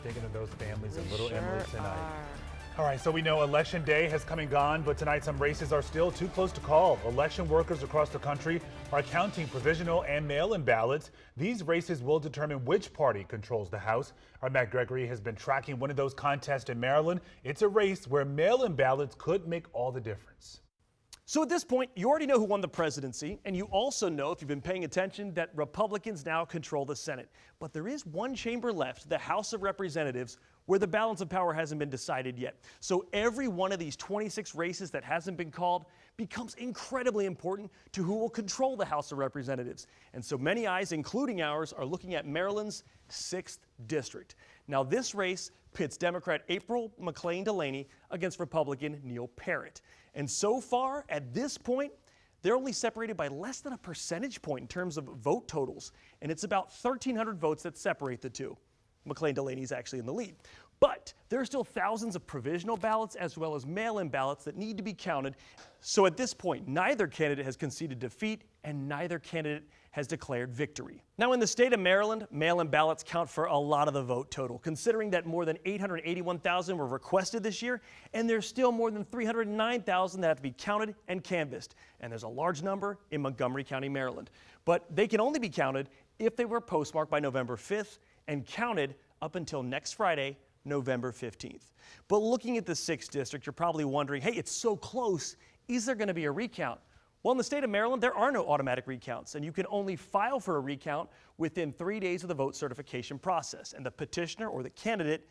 Thinking of those families in Little Sure Emily tonight. are. All right, so we know Election Day has come and gone, but tonight some races are still too close to call. Election workers across the country are counting provisional and mail-in ballots. These races will determine which party controls the House. Our Matt Gregory has been tracking one of those contests in Maryland. It's a race where mail-in ballots could make all the difference. So at this point, you already know who won the presidency, and you also know, if you've been paying attention, that Republicans now control the Senate. But there is one chamber left, the House of Representatives, where the balance of power hasn't been decided yet. So every one of these 26 races that hasn't been called becomes incredibly important to who will control the House of Representatives. And so many eyes, including ours, are looking at Maryland's 6th district. Now this race pits Democrat McClain Delaney against Republican Neil Parrott. And so far, at this point, they're only separated by less than a percentage point in terms of vote totals. And it's about 1,300 votes that separate the two. McClain Delaney is actually in the lead. But there are still thousands of provisional ballots as well as mail-in ballots that need to be counted. So at this point, neither candidate has conceded defeat and neither candidate has declared victory. Now in the state of Maryland, mail-in ballots count for a lot of the vote total, considering that more than 881,000 were requested this year, and there's still more than 309,000 that have to be counted and canvassed. And there's a large number in Montgomery County, Maryland. But they can only be counted if they were postmarked by November 5th and counted up until next Friday, November 15th. But looking at the 6th district, you're probably wondering, hey, it's so close. Is there going to be a recount? Well, in the state of Maryland, there are no automatic recounts, and you can only file for a recount within 3 days of the vote certification process. And the petitioner or the candidate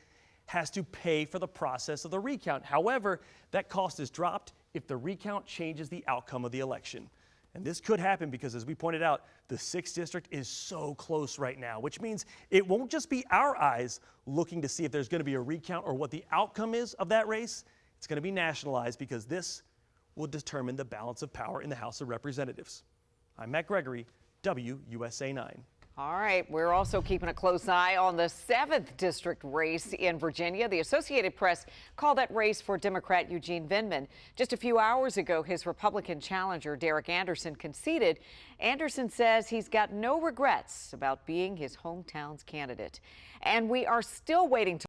has to pay for the process of the recount. However, that cost is dropped if the recount changes the outcome of the election. And this could happen because, as we pointed out, the 6th district is so close right now, which means it won't just be our eyes looking to see if there's going to be a recount or what the outcome is of that race. It's going to be nationalized because this will determine the balance of power in the House of Representatives. I'm Matt Gregory, WUSA 9. All right, we're also keeping a close eye on the 7th district race in Virginia. The Associated Press called that race for Democrat Eugene Vindman. Just a few hours ago, his Republican challenger, Derek Anderson, conceded. Anderson says he's got no regrets about being his hometown's candidate. And we are still waiting to